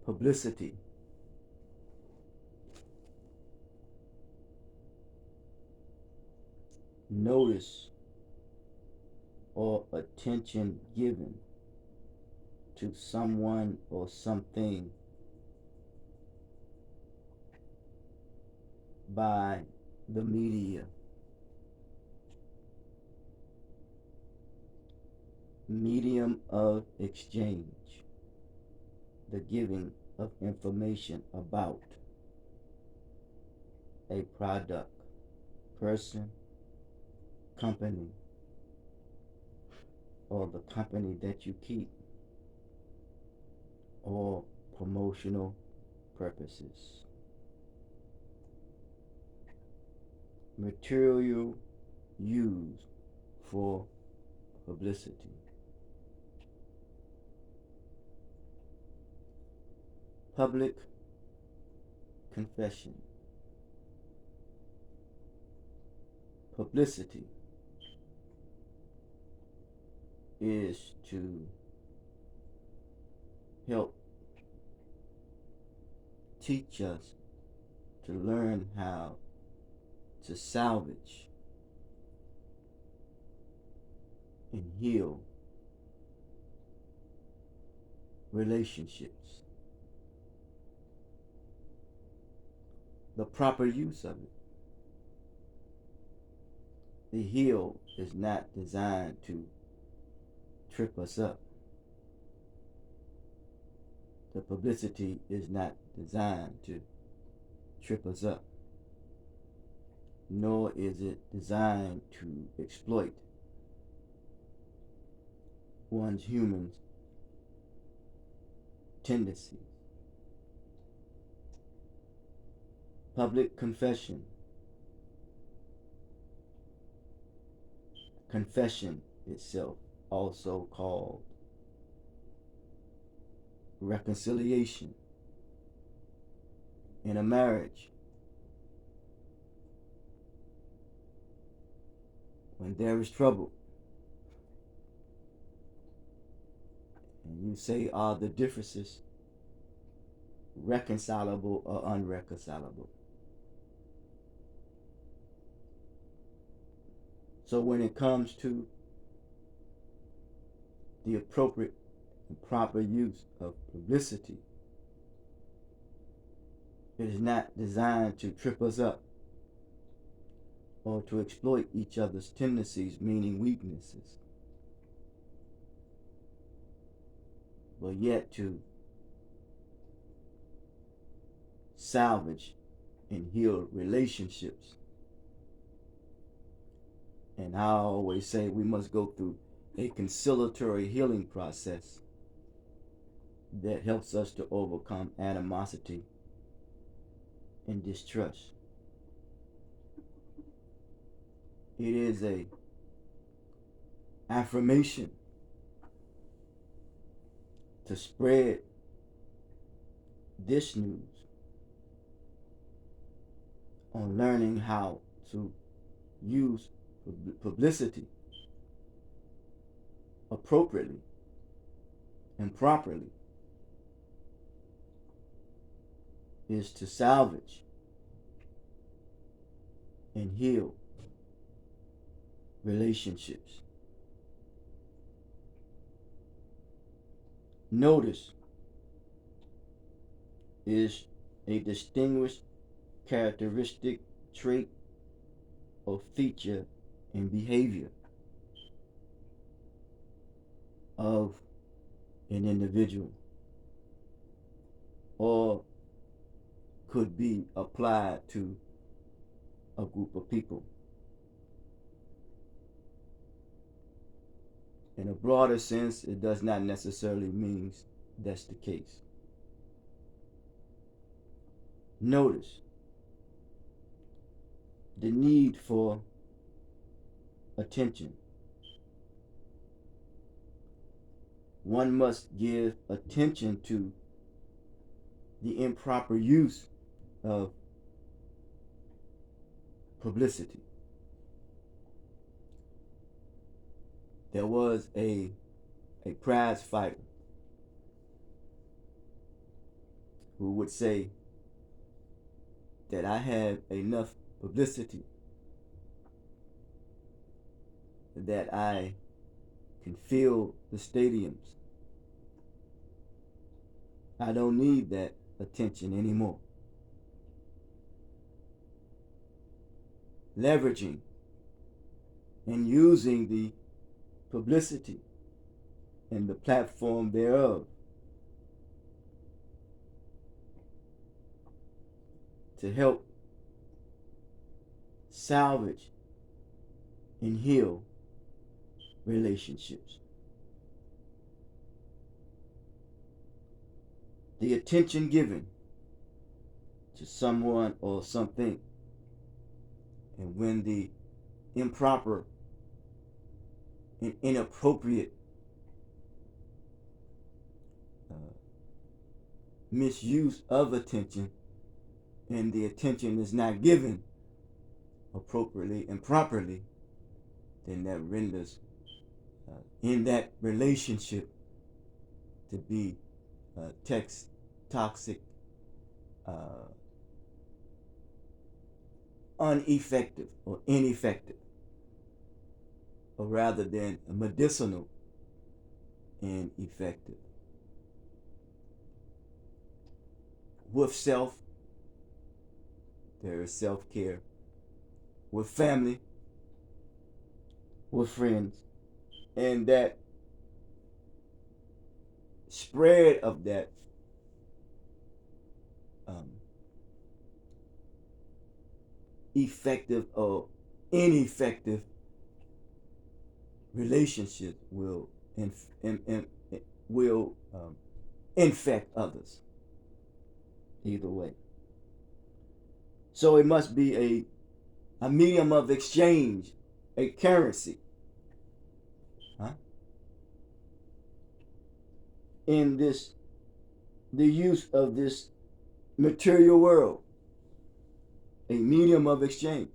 Publicity. Notice or attention given to someone or something by the media. Medium of exchange. The giving of information about a product, person, company, or the company that you keep, or promotional purposes. Material used for publicity. Public confession. Publicity is to help teach us to learn how to salvage and heal relationships. The proper use of it. The heal is not designed to trip us up. The publicity is not designed to trip us up, nor is it designed to exploit one's human tendencies. Public confession. Confession itself, also called reconciliation. In a marriage, when there is trouble, and you say, are the differences reconcilable or unreconcilable? So when it comes to the appropriate and proper use of publicity, it is not designed to trip us up or to exploit each other's tendencies, meaning weaknesses, but yet to salvage and heal relationships. And I always say we must go through a conciliatory healing process that helps us to overcome animosity and distrust. It is a affirmation to spread this news on learning how to use publicity appropriately and properly is to salvage and heal relationships. Notice is a distinguished characteristic trait or feature and behavior of an individual, or could be applied to a group of people. In a broader sense, it does not necessarily mean that's the case. Notice the need for attention. One must give attention to the improper use of publicity. There was a prize fighter who would say that I have enough publicity that I can fill the stadiums. I don't need that attention anymore. Leveraging and using the publicity and the platform thereof to help salvage and heal relationships. The attention given to someone or something, and when the improper and inappropriate misuse of attention, and the attention is not given appropriately and properly, then that renders in that relationship to be toxic, ineffective, or rather than medicinal and effective. With self, there is self-care. With family, with friends, and that spread of that effective or ineffective relationship will infect others. Either way. So it must be a medium of exchange, a currency. In the use of this material world, a medium of exchange.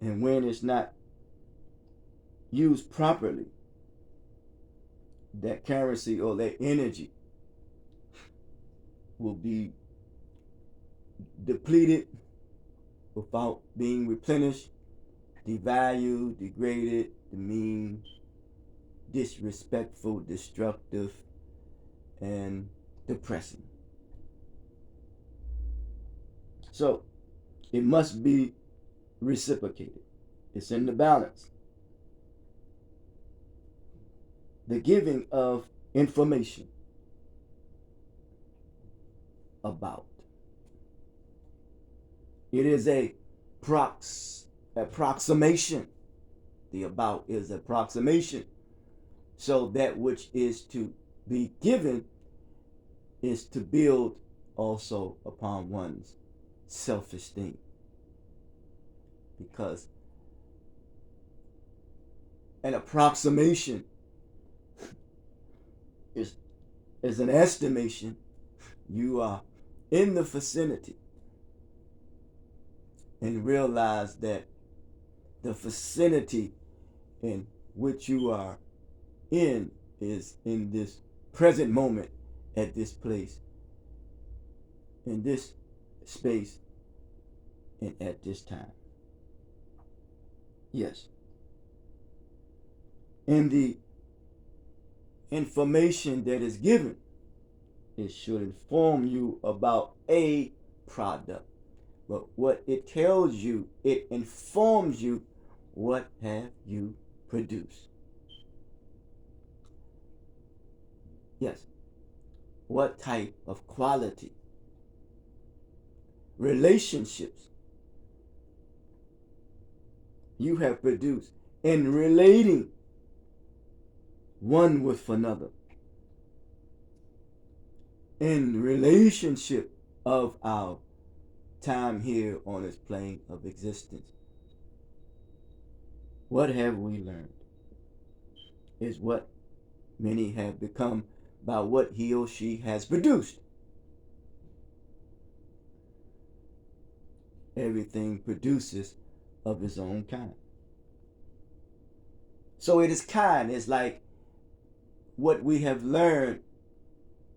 And when it's not used properly, that currency or that energy will be depleted without being replenished, devalued, degraded, demeaned, disrespectful, destructive, and depressing. So it must be reciprocated. It's in the balance. The giving of information about. It is a approximation. The about is approximation. So that which is to be given is to build also upon one's self-esteem. Because an approximation is an estimation. You are in the vicinity and realize that the vicinity in which you are in is in this present moment, at this place, in this space, and at this time. Yes. And the information that is given, it should inform you about a product. But what it tells you, it informs you, what have you produced? Yes. What type of quality? Relationships you have produced in relating one with another, in relationship of our time here on this plane of existence. What have we learned is what many have become by what he or she has produced. Everything produces of its own kind. So it is kind. It's like what we have learned.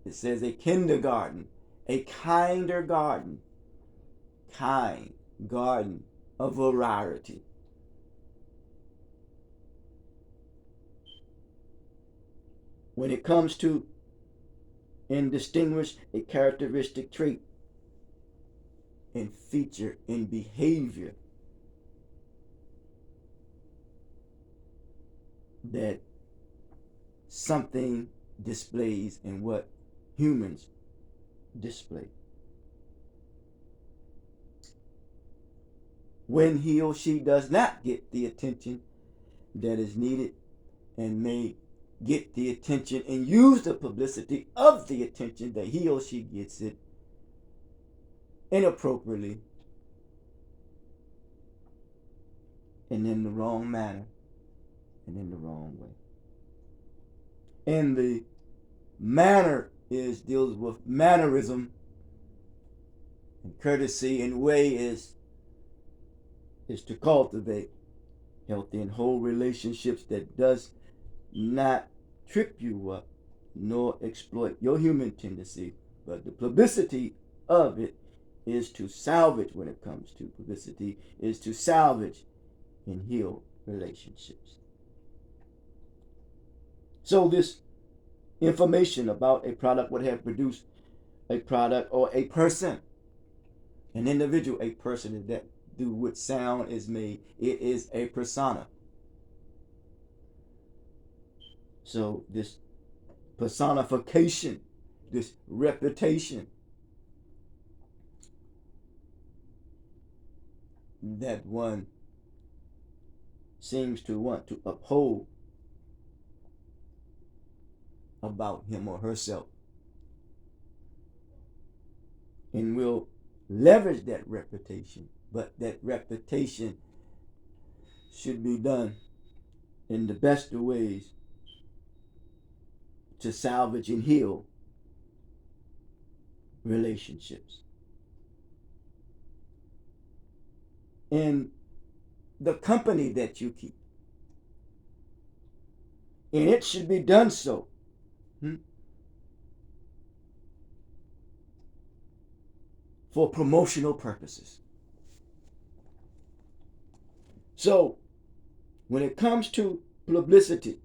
It says a kindergarten a kinder garden, kind garden of variety. When it comes to and distinguish a characteristic trait and feature in behavior that something displays and what humans display. When he or she does not get the attention that is needed and may get the attention and use the publicity of the attention that he or she gets it inappropriately and in the wrong manner and in the wrong way. And the manner deals with mannerism, and courtesy and way is to cultivate healthy and whole relationships that does not trip you up nor exploit your human tendency, but the publicity of it is to salvage. When it comes to publicity, is to salvage and heal relationships. So this information about a product would have produced a product or a person, an individual, a person that through which sound is made. It is a persona. So this personification, this reputation that one seems to want to uphold about him or herself, and will leverage that reputation, but that reputation should be done in the best of ways to salvage and heal relationships. In the company that you keep, and it should be done so for promotional purposes. So when it comes to publicity,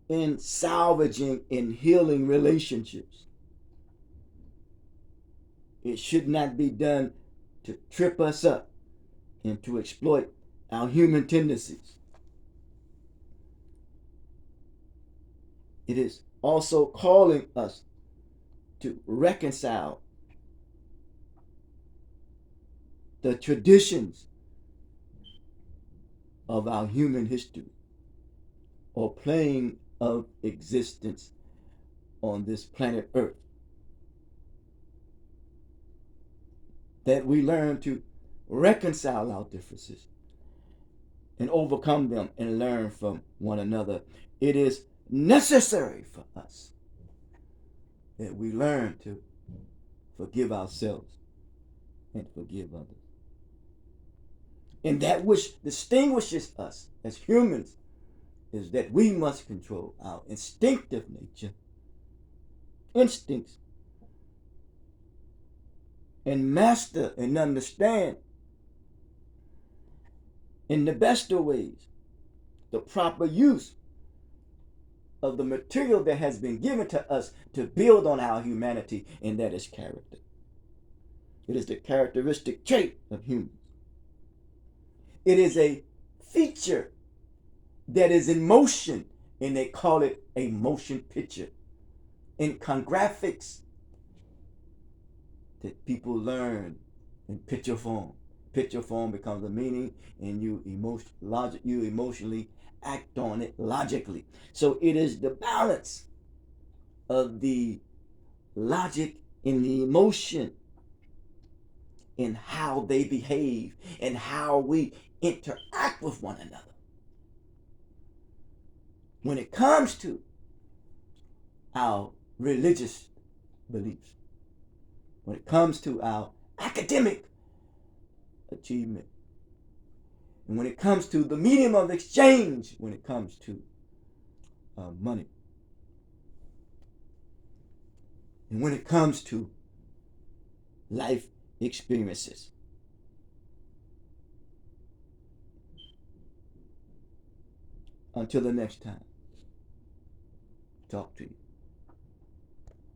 in salvaging and healing relationships, it should not be done to trip us up and to exploit our human tendencies. It is also calling us to reconcile the traditions of our human history or plane of existence on this planet Earth. That we learn to reconcile our differences and overcome them and learn from one another. It is necessary for us that we learn to forgive ourselves and forgive others. And that which distinguishes us as humans is that we must control our instinctive nature, instincts, and master and understand in the best of ways the proper use of the material that has been given to us to build on our humanity, and that is character. It is the characteristic trait of humans. It is a feature that is in motion, and they call it a motion picture. In graphics that people learn in picture form. Picture form becomes a meaning, and you emotionally act on it logically. So it is the balance of the logic and the emotion in how they behave and how we interact with one another. When it comes to our religious beliefs, when it comes to our academic achievement, and when it comes to the medium of exchange, when it comes to money. And when it comes to life experiences, until the next time, talk to you.